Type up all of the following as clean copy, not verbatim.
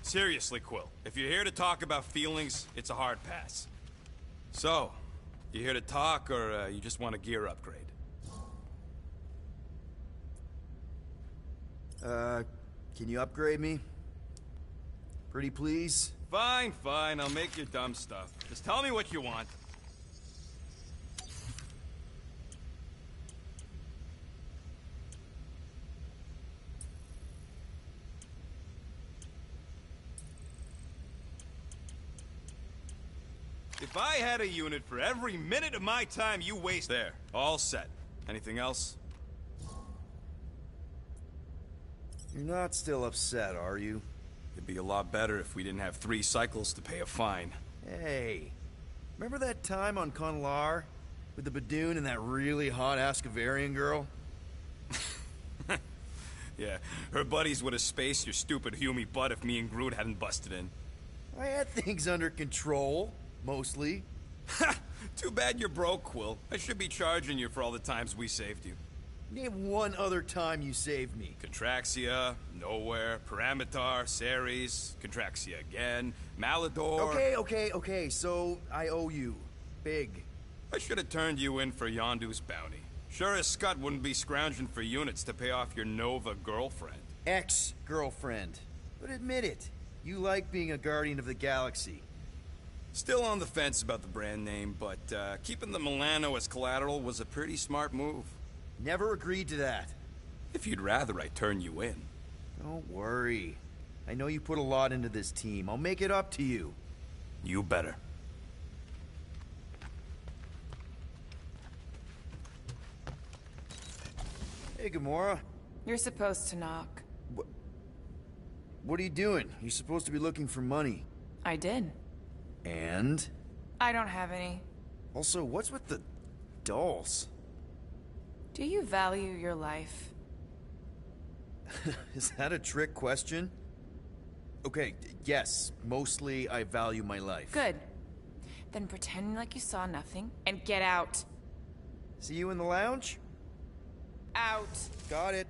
Seriously, Quill, if you're here to talk about feelings, it's a hard pass. So, you here to talk, or you just want a gear upgrade? Can you upgrade me? Pretty please? Fine, fine, I'll make your dumb stuff. Just tell me what you want. If I had a unit for every minute of my time you waste... There, all set. Anything else? You're not still upset, are you? It'd be a lot better if we didn't have 3 cycles to pay a fine. Hey, remember that time on Conlar? With the Badoon and that really hot Ascavarian girl? Yeah, her buddies would have spaced your stupid Hume butt if me and Groot hadn't busted in. I had things under control, mostly. Ha! Too bad you're broke, Quill. I should be charging you for all the times we saved you. Name one other time you saved me. Contraxia, Nowhere, Paramitar, Ceres, Contraxia again, Malador... Okay, so I owe you. Big. I should have turned you in for Yondu's bounty. Sure as Scott wouldn't be scrounging for units to pay off your Nova girlfriend. Ex-girlfriend. But admit it, you like being a Guardian of the Galaxy. Still on the fence about the brand name, but keeping the Milano as collateral was a pretty smart move. Never agreed to that. If you'd rather I turn you in. Don't worry. I know you put a lot into this team. I'll make it up to you. You better. Hey, Gamora. You're supposed to knock. What are you doing? You're supposed to be looking for money. I did. And? I don't have any. Also, what's with the dolls? Do you value your life? Is that a trick question? Okay, yes, mostly I value my life. Good. Then pretend like you saw nothing and get out. See you in the lounge? Out. Got it.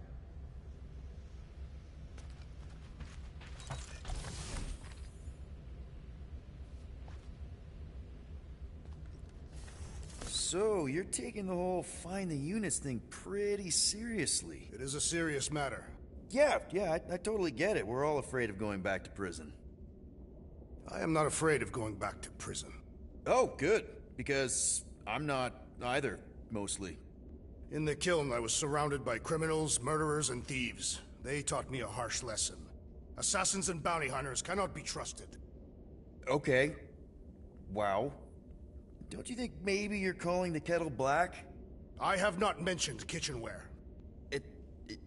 So, you're taking the whole find the units thing pretty seriously. It is a serious matter. Yeah, I totally get it. We're all afraid of going back to prison. I am not afraid of going back to prison. Oh, good. Because I'm not either, mostly. In the kiln, I was surrounded by criminals, murderers, and thieves. They taught me a harsh lesson. Assassins and bounty hunters cannot be trusted. Okay. Wow. Don't you think maybe you're calling the kettle black? I have not mentioned kitchenware.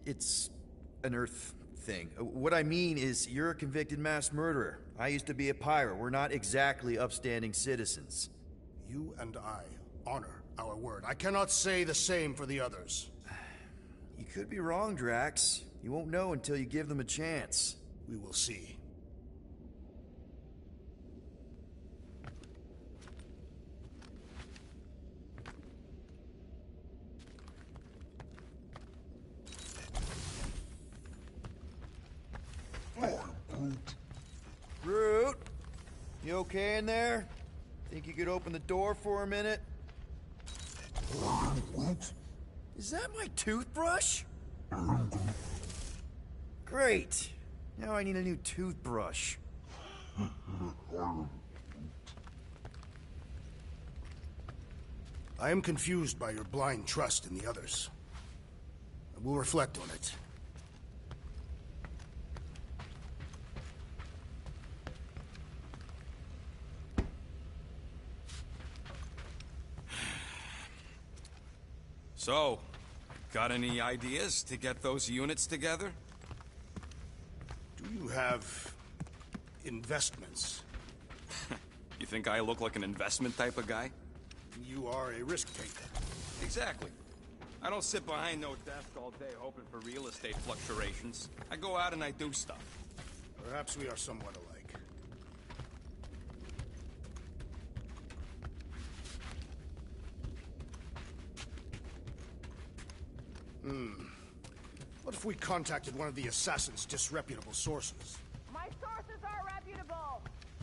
It's an Earth thing. What I mean is, you're a convicted mass murderer. I used to be a pirate. We're not exactly upstanding citizens. You and I honor our word. I cannot say the same for the others. You could be wrong, Drax. You won't know until you give them a chance. We will see. Groot, you okay in there? Think you could open the door for a minute? What? Is that my toothbrush? Great. Now I need a new toothbrush. I am confused by your blind trust in the others. I will reflect on it. So, got any ideas to get those units together? Do you have investments? You think I look like an investment type of guy? You are a risk taker. Exactly. I don't sit behind no desk all day hoping for real estate fluctuations. I go out and I do stuff. Perhaps we are somewhat alike. What if we contacted one of the Assassin's disreputable sources? My sources are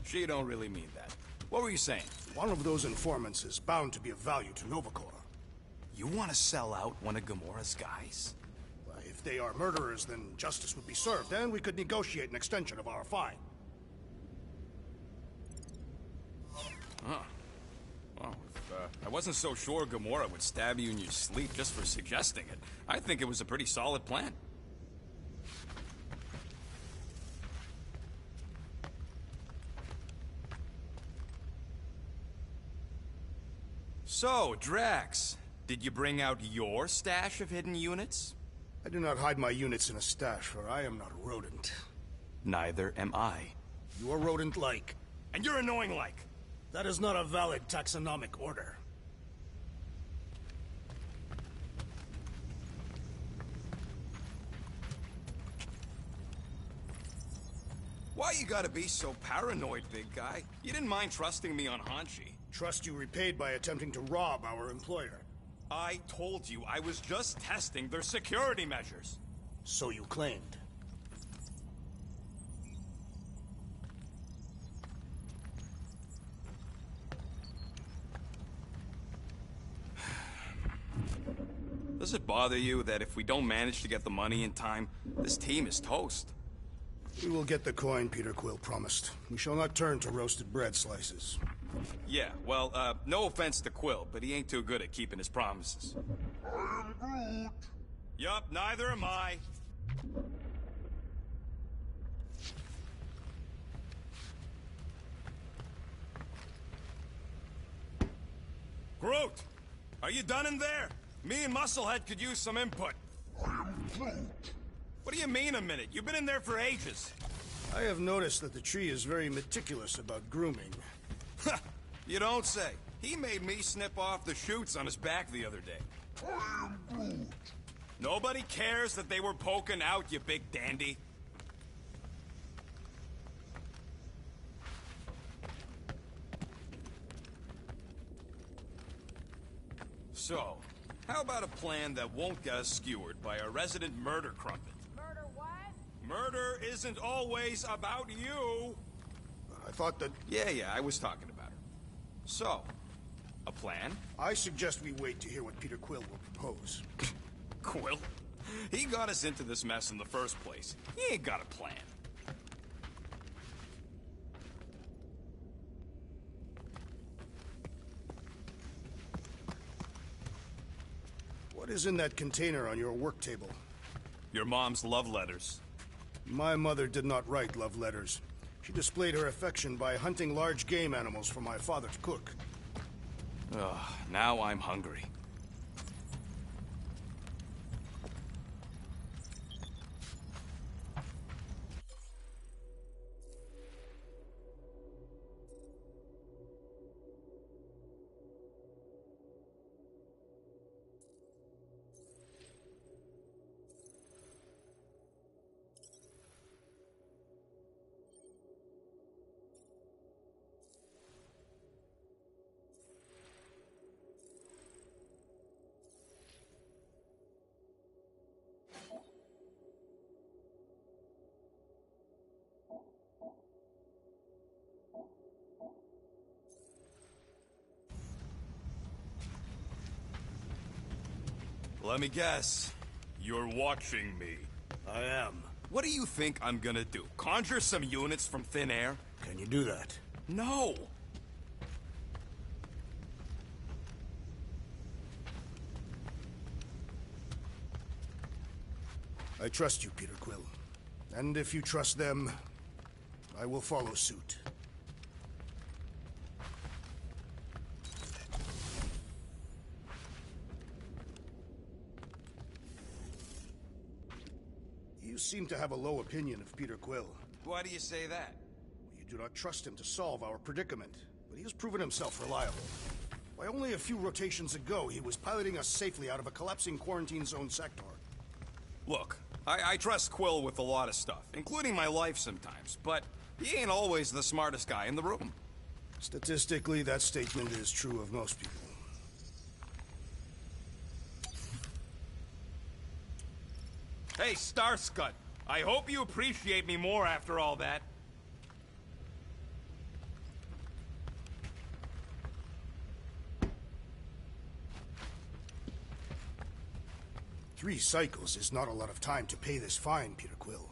She don't really mean that. What were you saying? One of those informants is bound to be of value to Novacor. You want to sell out one of Gamora's guys? If they are murderers, then justice would be served, and we could negotiate an extension of our fine. Huh. Well, if I wasn't so sure Gamora would stab you in your sleep just for suggesting it, I think it was a pretty solid plan. So, Drax, did you bring out your stash of hidden units? I do not hide my units in a stash, for I am not a rodent. Neither am I. You are rodent-like. And you're annoying like. That is not a valid taxonomic order. Why you gotta be so paranoid, big guy? You didn't mind trusting me on Hanshi. Trust you repaid by attempting to rob our employer. I told you I was just testing their security measures. So you claimed. Does it bother you that if we don't manage to get the money in time, this team is toast? We will get the coin Peter Quill promised. We shall not turn to roasted bread slices. Yeah, well, no offense to Quill, but he ain't too good at keeping his promises. I am Groot. Yup, neither am I. Groot! Are you done in there? Me and Musclehead could use some input. I am Groot. What do you mean a minute? You've been in there for ages. I have noticed that the tree is very meticulous about grooming. You don't say. He made me snip off the shoots on his back the other day. I am Groot. Nobody cares that they were poking out, you big dandy. So, how about a plan that won't get us skewered by a resident murder crumpet? Murder what? Murder isn't always about you! I thought that... Yeah, I was talking about her. So, a plan? I suggest we wait to hear what Peter Quill will propose. Quill? He got us into this mess in the first place. He ain't got a plan. What is in that container on your work table? Your mom's love letters. My mother did not write love letters. She displayed her affection by hunting large game animals for my father to cook. Ugh, now I'm hungry. Let me guess. You're watching me. I am. What do you think I'm gonna do? Conjure some units from thin air? Can you do that? No! I trust you, Peter Quill. And if you trust them, I will follow suit. You seem to have a low opinion of Peter Quill. Why do you say that? You do not trust him to solve our predicament, but he has proven himself reliable. Why, only a few rotations ago, he was piloting us safely out of a collapsing quarantine zone sector. Look, I trust Quill with a lot of stuff, including my life sometimes, but he ain't always the smartest guy in the room. Statistically, that statement is true of most people. Hey, Starscut, I hope you appreciate me more after all that. 3 cycles is not a lot of time to pay this fine, Peter Quill.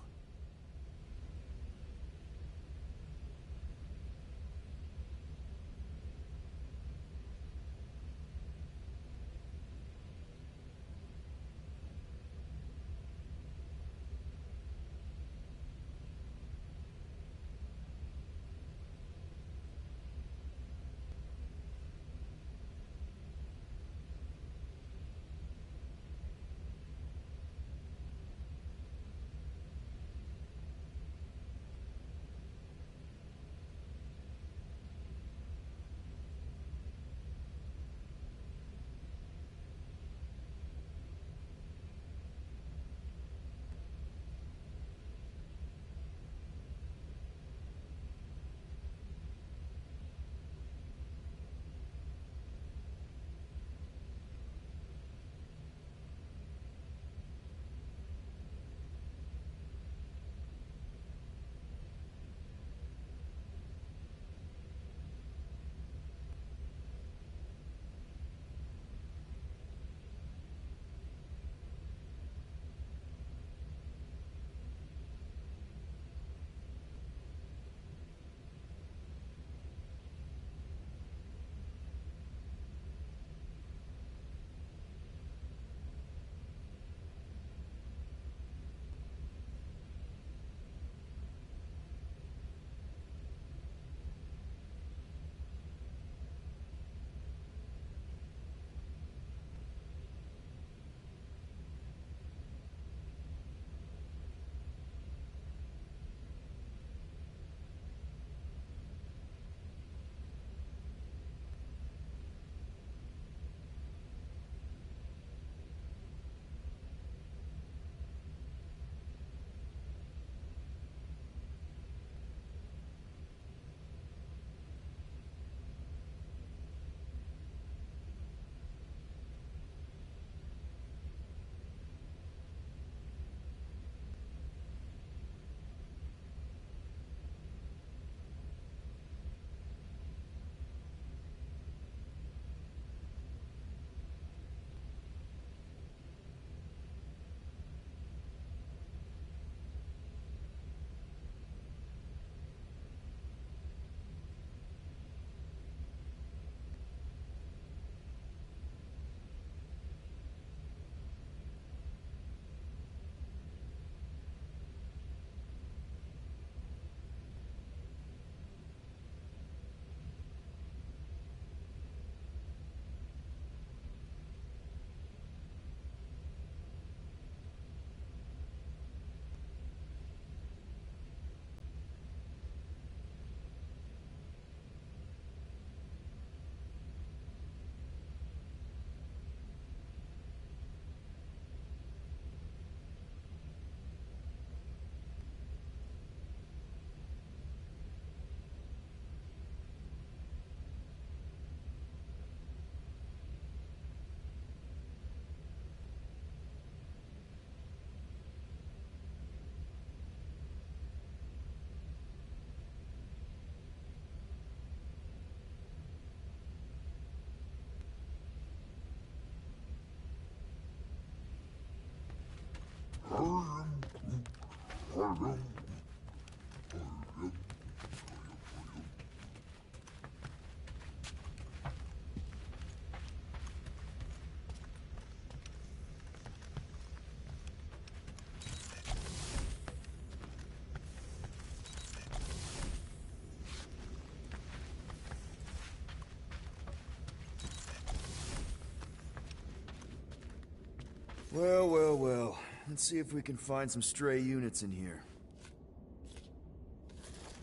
Well, well, well. Let's see if we can find some stray units in here.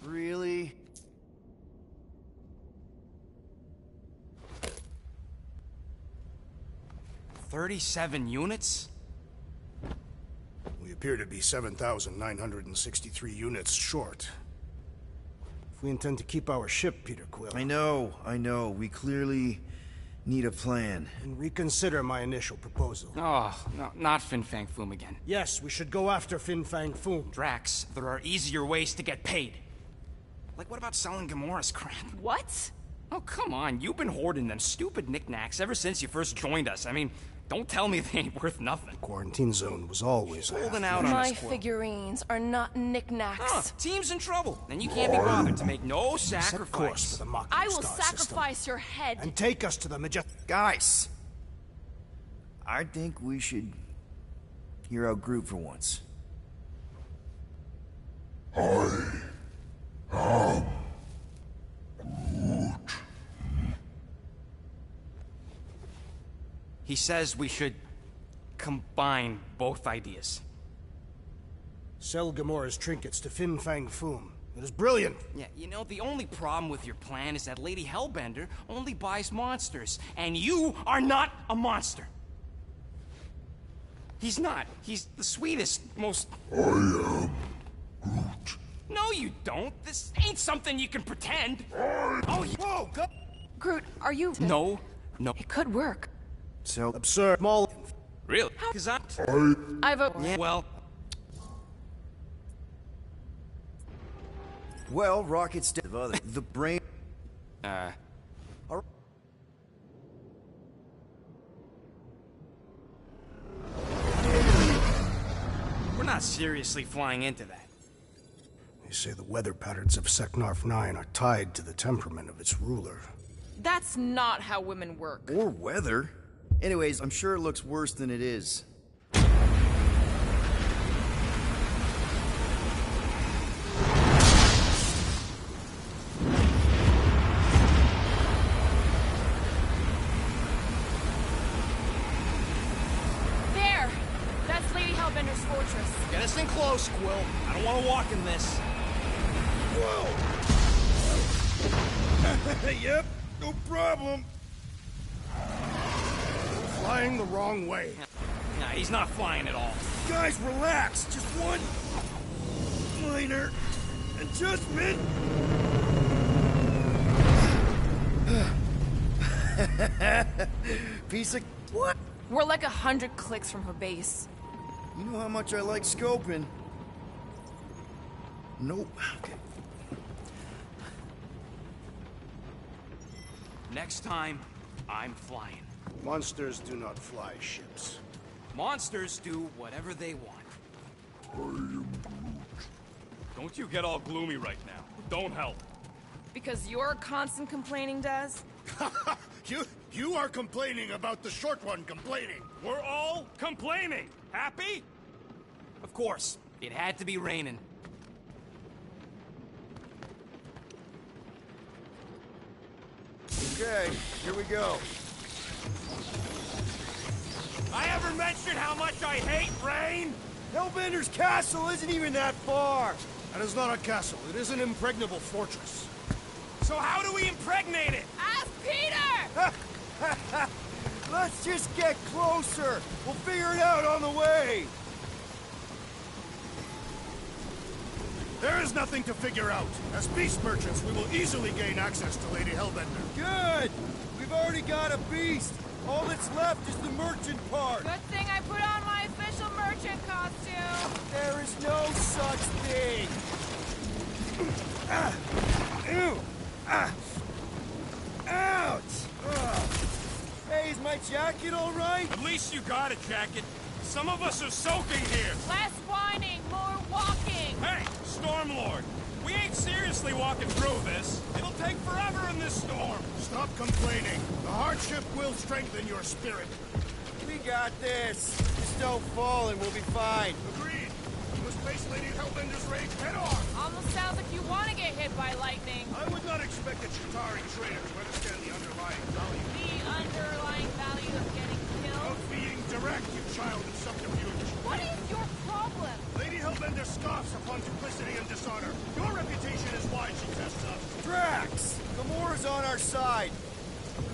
Really? $37 units? We appear to be 7,963 units short. If we intend to keep our ship, Peter Quill... I know. We clearly need a plan. And reconsider my initial proposal. Oh, no, not Fin Fang Foom again. Yes, we should go after Fin Fang Foom. Drax, there are easier ways to get paid. Like, what about selling Gamora's crap? What? Oh, come on. You've been hoarding them stupid knickknacks ever since you first joined us. I mean, Don't tell me they ain't worth nothing. Quarantine zone was always a Holding half- out on My us, Quill. figurines are not knickknacks. Huh, team's in trouble. Then you can't be bothered to make no Set course for sacrifice. the Mocking I will Star sacrifice system your head. and take us to the majestic. Guys, I think we should hear out Groot for once. He says we should combine both ideas. Sell Gamora's trinkets to Fin Fang Foom. It is brilliant. Yeah, you know, the only problem with your plan is that Lady Hellbender only buys monsters, and you are not a monster. He's not. He's the sweetest, most... I am Groot. No, you don't. This ain't something you can pretend. Oh, whoa, go... Groot, are you... No. It could work. So, Absurd. Small. Really? Because I vote... Yeah, well... well, Rocket's dead. The brain. We're not seriously flying into that. They say the weather patterns of Seknarf 9 are tied to the temperament of its ruler. That's not how women work. Or weather. Anyways, I'm sure it looks worse than it is. There! That's Lady Hellbender's fortress. Get us in close, Quill. I don't want to walk in this. Yep, no problem. Flying the wrong way. Nah, he's not flying at all. Guys, relax. Just one minor adjustment. Piece of what? We're like 100 clicks from her base. You know how much I like scoping. Nope. Okay. Next time, I'm flying. Monsters do not fly ships. Monsters do whatever they want. Don't you get all gloomy right now. Don't help. Because your constant complaining does? You are complaining about the short one complaining. We're all complaining. Happy? Of course. It had to be raining. Okay, here we go. I ever mentioned how much I hate rain? Hellbender's castle isn't even that far. That is not a castle. It is an impregnable fortress. So how do we impregnate it? Ask Peter! Let's just get closer. We'll figure it out on the way. There is nothing to figure out. As beast merchants, we will easily gain access to Lady Hellbender. Good. We've already got a beast. All that's left is the merchant part. Good thing I put on my official merchant costume. There is no such thing. Ew. Ouch. Ugh. Hey, is my jacket all right? At least you got a jacket. Some of us are soaking here. Less whining, more walking. Hey, Stormlord. We ain't seriously walking through this. It'll take forever in this storm. Stop complaining. The hardship will strengthen your spirit. We got this. Just don't fall and we'll be fine. Agreed. We must face Lady Hellbender's rage head on. Almost sounds like you want to get hit by lightning. I would not expect a Chitauri trader to understand the underlying value The underlying value of getting killed. of being direct, you child of subterfuge. What is your problem? Lady Hellbender scoffs upon duplicity and dishonor. Your reputation is why she tests us. Drax! Gamora's on our side.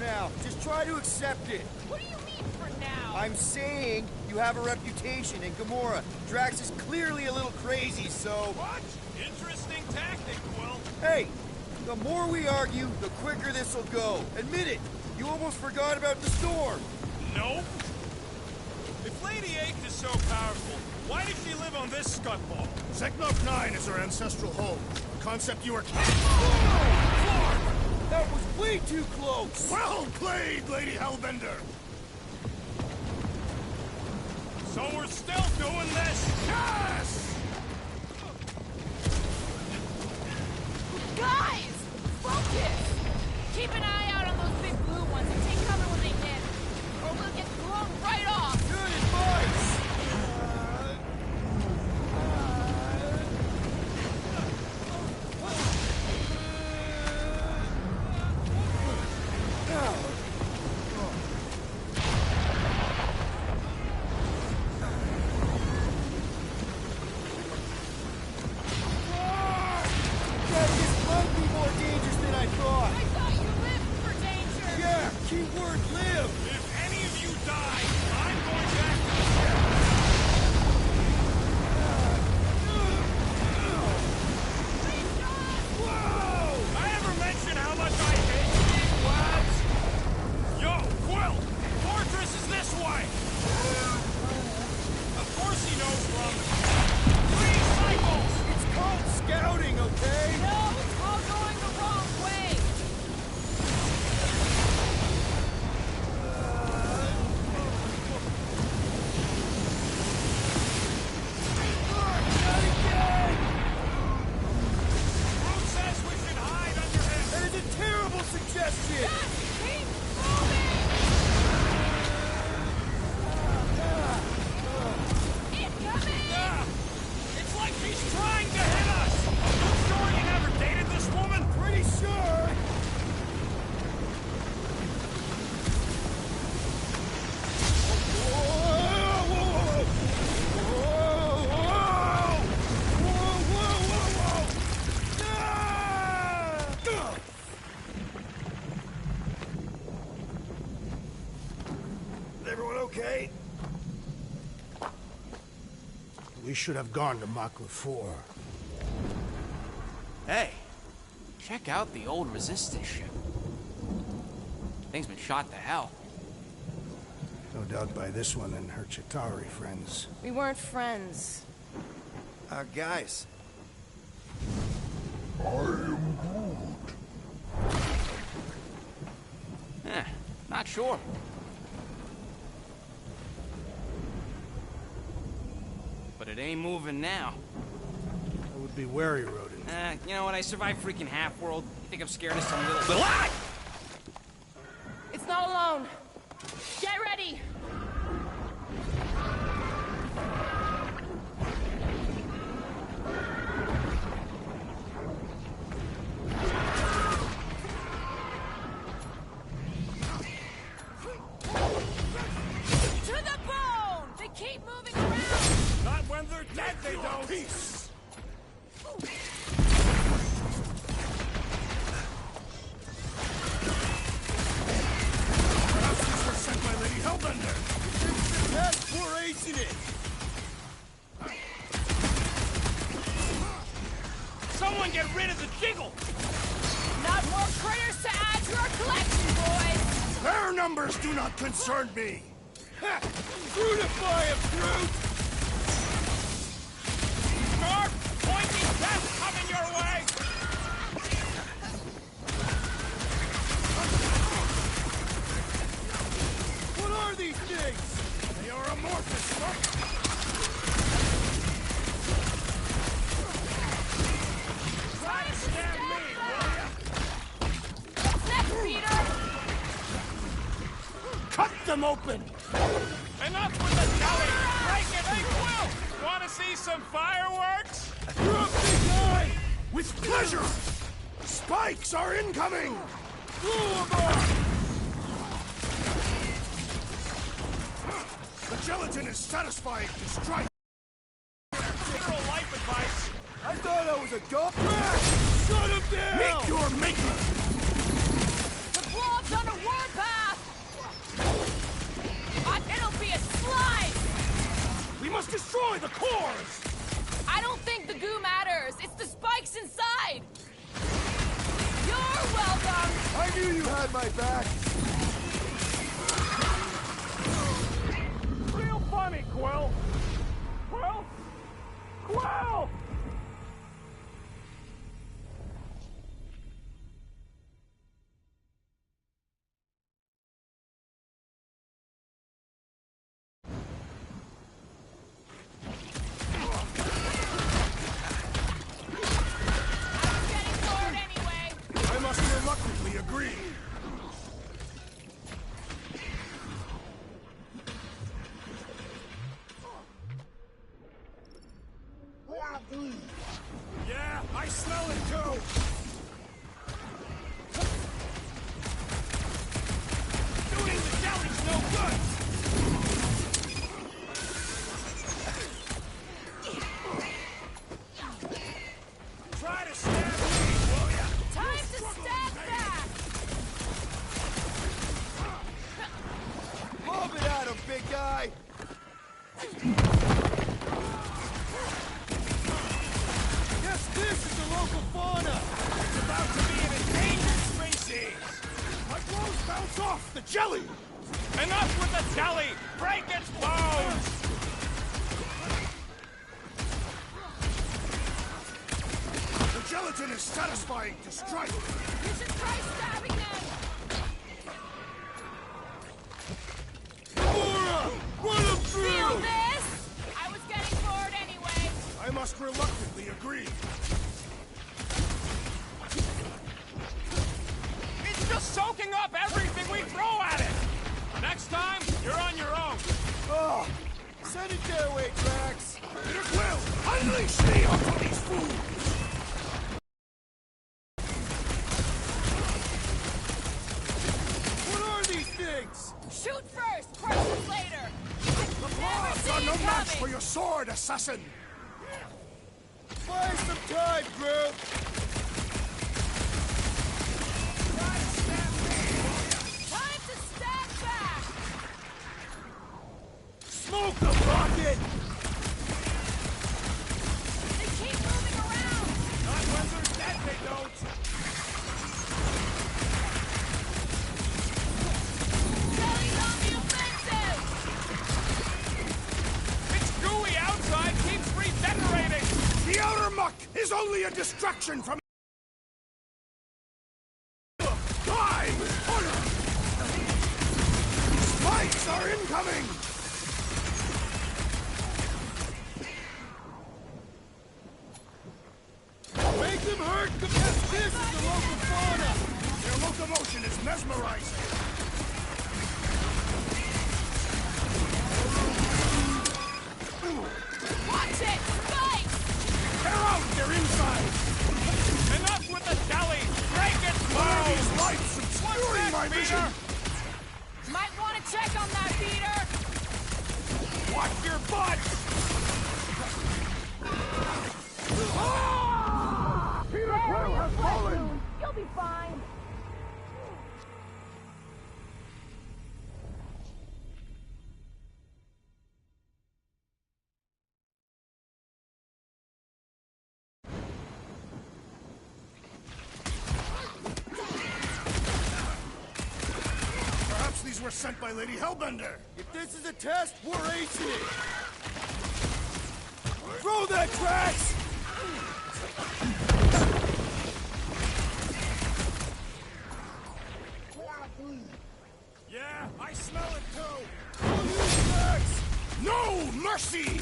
Now, just try to accept it. What do you mean for now? I'm saying you have a reputation in Gamora. Drax is clearly a little crazy, so... What? Interesting tactic, Quill. Hey, the more we argue, the quicker this'll go. Admit it. You almost forgot about the storm. Nope. If Lady Ache is so powerful, why does she live on this scutball? Seknarf 9 is her ancestral home. A concept you are... That was way too close. Well played, Lady Hellbender! So we're still doing this? Yes! Guys! Focus! Keep an eye out on those big blue ones and take cover when they hit. Or we'll get blown right off! Good advice! This might be more dangerous than I thought. I thought you lived for danger! Yeah, keyword live. If any of you die, I'm going back. Whoa! I ever mention how much I hate these lads? Yo, Quill! Fortress is this way! Of course he knows from 3 cycles! It's called scouting, okay? No, it's all going the wrong way! Who says we should hide under him? That is a terrible suggestion! Just keep moving! Incoming! Yeah! It's like he's trying to hit us! You sure you never dated this woman? Pretty sure! Everyone okay? We should have gone to Mach 4. Hey, check out the old Resistance ship. Thing's been shot to hell. No doubt by this one and her Chitauri friends. We weren't friends. Guys. Not sure. But it ain't moving now. I would be wary, Rodin. You know what? I survived freaking Half-World. You think I'm scared of some little... Ah! It's not alone. Get ready! To the bone! They keep moving around! Not when they're dead, they don't! Peace! Perhaps these were sent by Lady Hellbender! That's poor ace in it! Someone get rid of the jiggle! Not more critters to add to our collection, boys! Their numbers do not concern me! Fruitify him, Groot! Sharp, pointy death coming your way! What are these things? They are amorphous, look! Try to Stand me, will ya? What's next, Peter? Cut them open! Enough with the jelly! Break it! Hey, Quill! Want to see some fireworks? You're up, big guy! With pleasure! Spikes are incoming! Blow them up! The gelatin is satisfying to strike! General life advice! I thought I was a dump rat! Shut him down! Meet your maker! The blob's on a warpath! It'll be a slide! We must destroy the cores! I don't think the goo matters. It's the spikes inside. You're welcome. I knew you had my back! Real funny, Quill! Quill? Quill! free! Royal Blue! Yeah, I smell it too! Shooting the jelly's no good! Try to stab me, will ya? Time to stab back! Lob it at him, big guy! Yes, this is the local fauna! It's about to be an endangered species! My blows bounce off the jelly! Enough with the jelly! Break its bones! The gelatin is satisfying to strike! You should try stabbing them! Gamora! Run him through! Feel this? I was getting bored anyway. I must reluctantly agree. It's just soaking up everything we throw at it! Next time, you're on your own! Oh, send it their way, Drax! It will! Unleash me onto these fools! What are these things? Shoot first, crush later. The Never blobs see are you no match for coming. your sword, assassin! Buy some time, Groot! Time to stab back. Smoke the rocket! They keep moving around. Not when they're dead, they don't! Jelly's on the offensive. It's gooey outside, keeps regenerating! The outer muck is only a distraction from time! Order! Spikes are incoming! Make them hurt! Yes, this is the local fauna! Their locomotion is mesmerizing! Watch it, spikes. Tear out their insides! Enough with the jelly! Break its Why are these bones! lights obscuring my vision? Might want to check on that beater. Watch your butt! Peter Quill has fallen! You'll be fine. Perhaps these were sent by Lady Hellbender! If this is a test, we're acing it! Throw that, Drax! Royal Blue! Yeah, I smell it too! Drax! No mercy!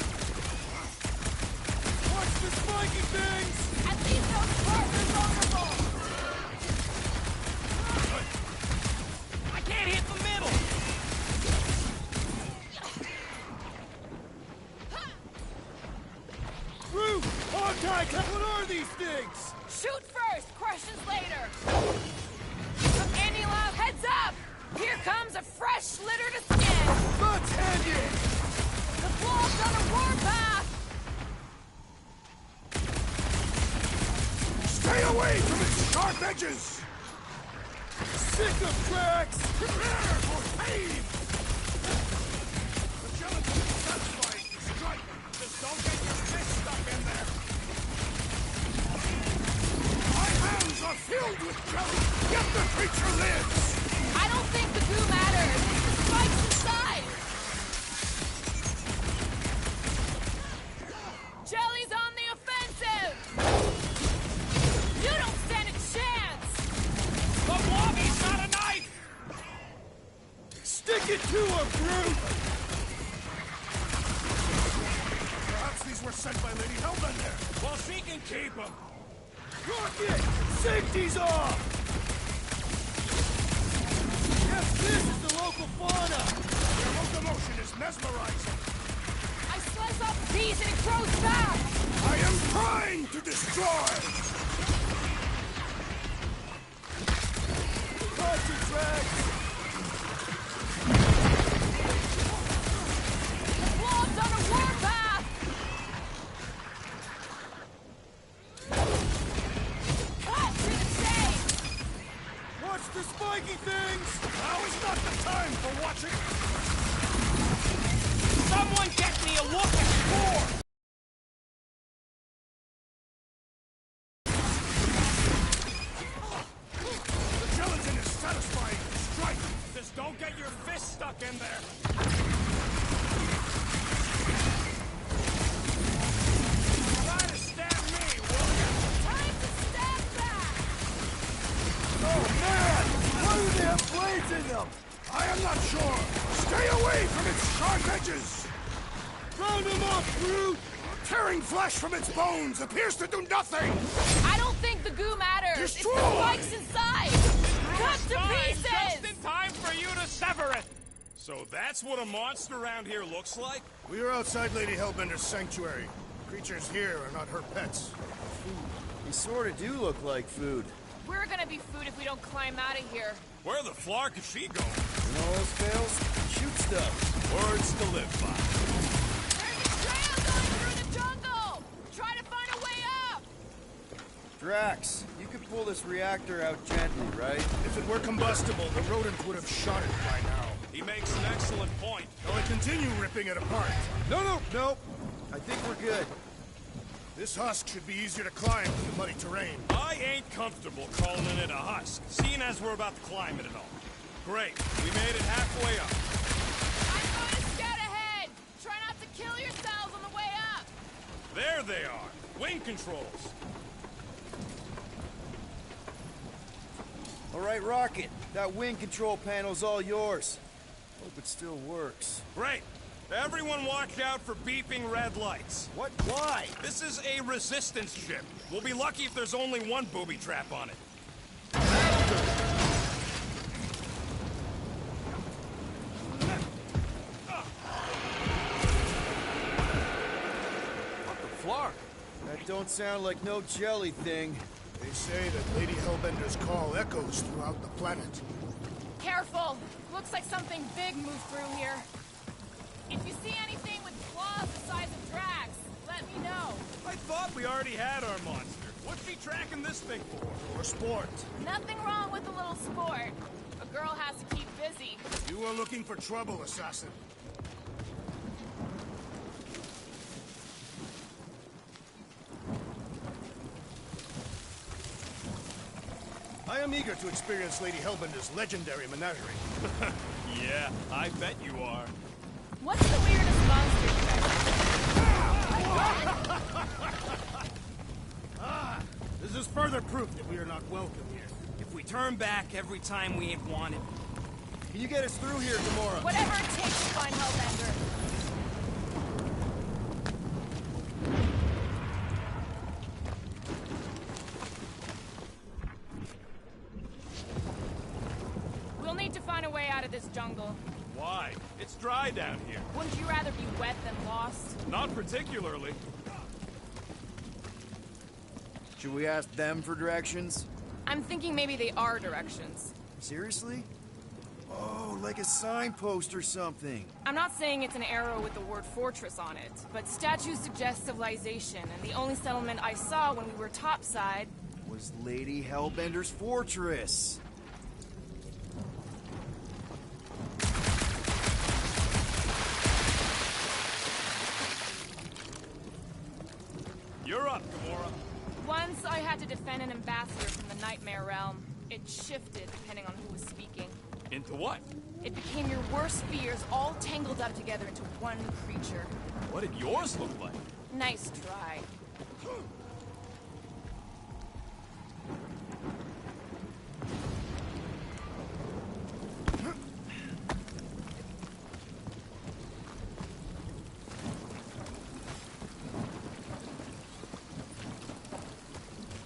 Watch the spiky things! At least those parts are vulnerable. I can't hit the middle! Groot! On time! What are these things? Shoot first, crushes later. Anilov, heads up! Here comes a fresh litter to skin. Let's end it! The blob's on a warpath. Stay away from its sharp edges! Sick of Drax! Prepare for pain! The gelatin is satisfying to strike! Just don't get your fist stuck in there! My hands are filled with jelly! Yet the creature lives! I don't think the goo matters. It's the spikes inside. Jelly's on the offensive. You don't stand a chance. The blobby's got a knife! Stick it to him, Groot! Perhaps these were sent by Lady Hellbender! Well, she can keep him! Rocket! Safety's off! This is the local fauna! Their locomotion is mesmerizing. I slice off a piece and it grows back! I am trying to destroy! Concentrate! The blob's on a warpath! Cut to the chase! Watch the spiky things! Now is not the time for watching! Someone get me a look at Thor! The gelatin is satisfying. Strike! Just don't get your fist stuck in there. Try to stab me, will ya? Time to stab back! Oh man! Why do they have blades in them? I am not sure. Stay away from its sharp edges. Round them up, brute! Tearing flesh from its bones appears to do nothing. I don't think the goo matters! Destroy! It's the spikes inside! Cut to Just pieces! in time for you to sever it. So that's what a monster around here looks like? We are outside Lady Hellbender's sanctuary. Creatures here are not her pets. They sorta do look like food. We're gonna be food if we don't climb out of here. Where the flar could she go? When all else fails, shoot stuff. Words to live by. There's a trail going through the jungle! Try to find a way up! Drax, you could pull this reactor out gently, right? If it were combustible, the rodent would have shot it by now. He makes an excellent point. Shall I continue ripping it apart? No. I think we're good. This husk should be easier to climb than the muddy terrain. I ain't comfortable calling it a husk, seeing as we're about to climb it and all. Great, we made it halfway up. I'm going to scout ahead! Try not to kill yourselves on the way up! There they are, wing controls. All right, Rocket. That wing control panel's all yours. Hope it still works. Great. Everyone watch out for beeping red lights. What? Why? This is a resistance ship. We'll be lucky if there's only one booby trap on it. What the flar? That don't sound like no jelly thing. They say that Lady Hellbender's call echoes throughout the planet. Careful! Looks like something big moved through here. If you see anything with claws the size of Drax, let me know. I thought we already had our monster. What's she tracking this thing for? For sport. Nothing wrong with a little sport. A girl has to keep busy. You are looking for trouble, assassin. I am eager to experience Lady Hellbender's legendary menagerie. Yeah, I bet you are. What's the weirdest monster you've This is further proof that we are not welcome here. If we turn back every time we ain't wanted, Can you get us through here, Gamora? Whatever it takes to find Hellbender. We'll need to find a way out of this jungle. Why? It's dry down here. Wouldn't you rather be wet than lost? Not particularly. Should we ask them for directions? I'm thinking maybe they are directions. Seriously? Oh, like a signpost or something. I'm not saying it's an arrow with the word fortress on it, but statues suggest civilization, and the only settlement I saw when we were topside... Was Lady Hellbender's fortress. You're up, Gamora. Once I had to defend an ambassador from the Nightmare Realm. It shifted depending on who was speaking. Into what? It became your worst fears all tangled up together into one creature. What did yours look like? Nice try.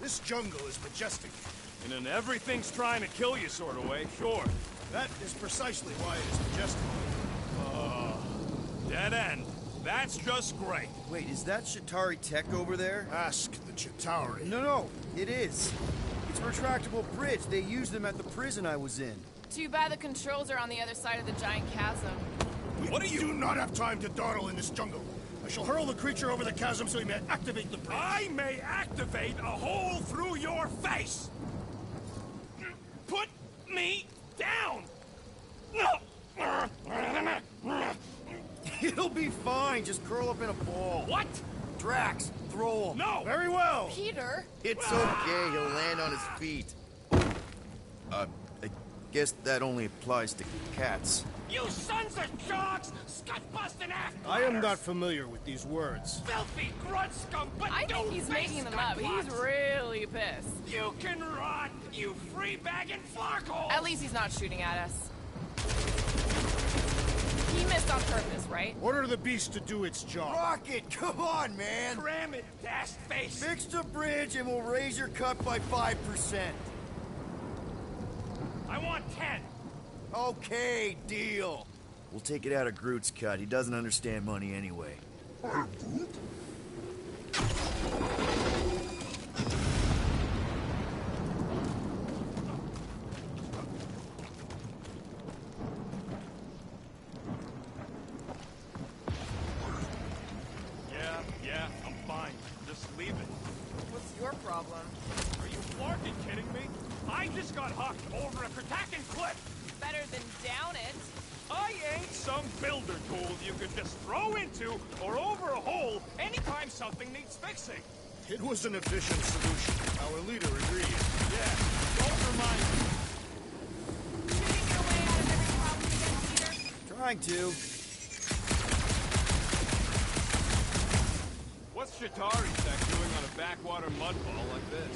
This jungle is majestic. In an everything's trying to kill you sort of way, sure. That is precisely why it is majestic. Dead end. That's just great. Wait, is that Chitauri tech over there? Ask the Chitauri. No, it is. It's a retractable bridge. They used them at the prison I was in. Too bad the controls are on the other side of the giant chasm. We do not have time to dawdle in this jungle. I shall hurl the creature over the chasm so he may activate the bridge. I may activate a hole through your face. Put me down. It'll be fine. Just curl up in a ball. What? Drax, throw him. No. Very well. Peter? It's okay. He'll land on his feet. I guess that only applies to cats. You sons of dogs! Scut-busting ass! I am not familiar with these words. Filthy grunt scum, but I think he's making them up. He's really pissed. You can rot, you free-bagging flarkhole! At least he's not shooting at us. He missed on purpose, right? Order the beast to do its job. Rocket, come on, man. Cram it, ass face! Fix the bridge and we'll raise your cut by 5%. I want 10! Okay, deal. We'll take it out of Groot's cut. He doesn't understand money anyway. Yeah, I'm fine. Just leave it. What's your problem? Are you flarking kidding me? I just got hucked over a Kratakan cliff! Better than down it. I ain't some builder tool you could just throw into or over a hole anytime something needs fixing. It was an efficient solution. Our leader agreed. Yeah, don't remind me. Shooting your way out of every problem again, Peter? Trying to. What's Chitauri Tech doing on a backwater mudball like this?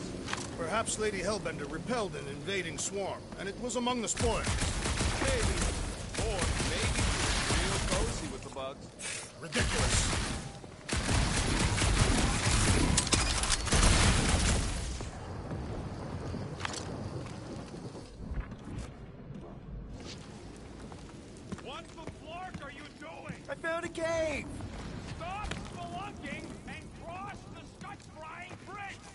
Perhaps Lady Hellbender repelled an invading swarm, and it was among the spoils. Maybe. Or maybe she was real cozy with the bugs. Ridiculous. What the flark are you doing? I found a cave. Stop spelunking and cross the Scutz-frying bridge!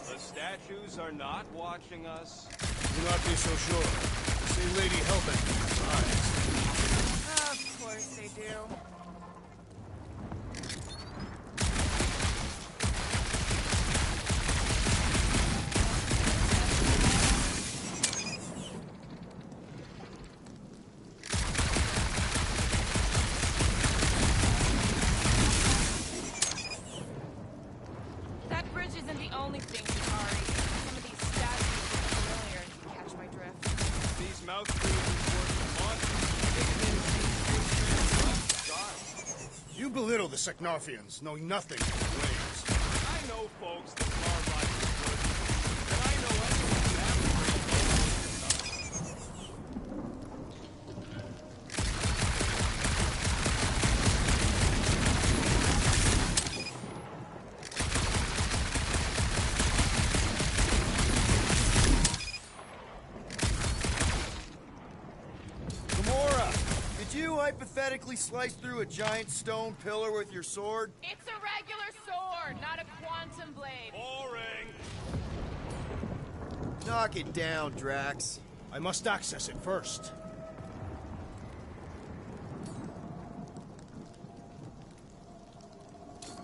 The statues are not watching us. Do not be so sure. See Lady Hellbender's eyes. Of course they do. That bridge isn't the only thing, Chitauri. Some of these statues look familiar, if you catch my drift. These mouth breathers work You belittle the Seknarfians, knowing nothing of their ways. I know folks that Carbide is good, and I know everyone that Gamora, did you hypothetically slice through a giant stone pillar with your sword? It's a regular sword, not a quantum blade. boring. Knock it down, Drax. I must access it first.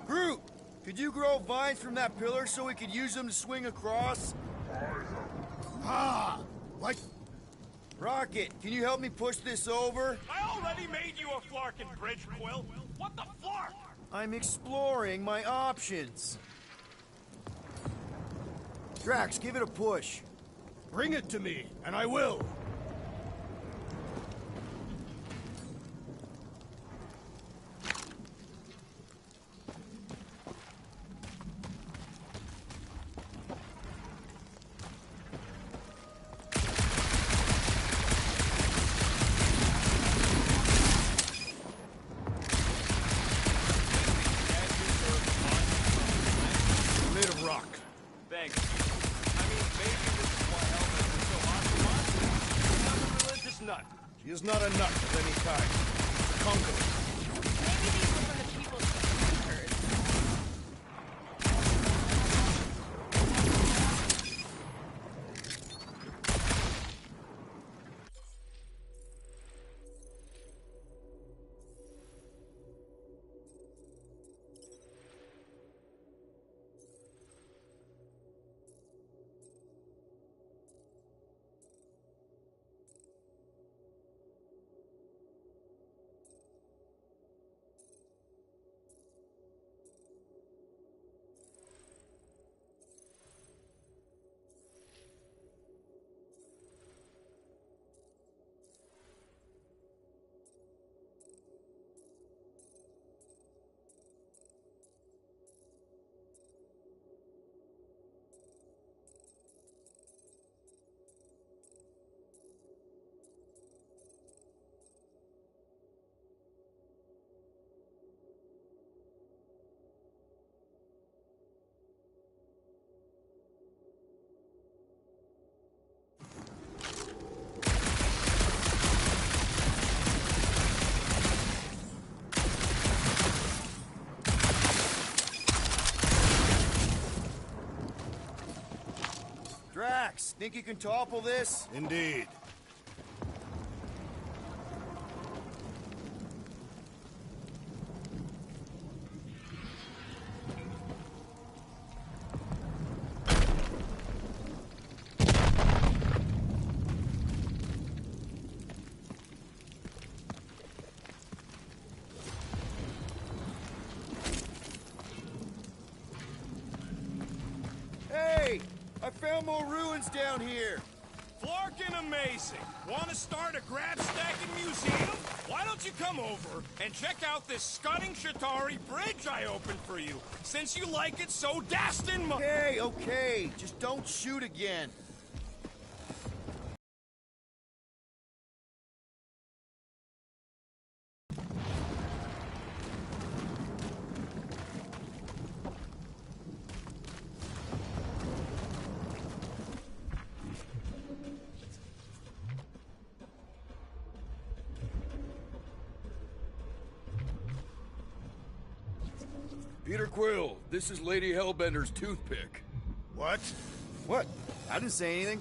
Groot, could you grow vines from that pillar so we could use them to swing across? Ah! Like... Rocket, can you help me push this over? I already made you a flarkin' bridge, Quill. What the flark? I'm exploring my options. Drax, give it a push. Bring it to me, and I will. He is not a nut of any kind. He's a conqueror. Maybe these were from the people's speakers. Drax, think you can topple this? Indeed. Hey! I found more ruins down here! Flarkin' amazing! Want to start a grab-stacking museum? Why don't you come over and check out this stunning Shatari bridge I opened for you, since you like it so dastin' much? Okay, okay, just don't shoot again. Peter Quill, this is Lady Hellbender's toothpick. What? What? I didn't say anything.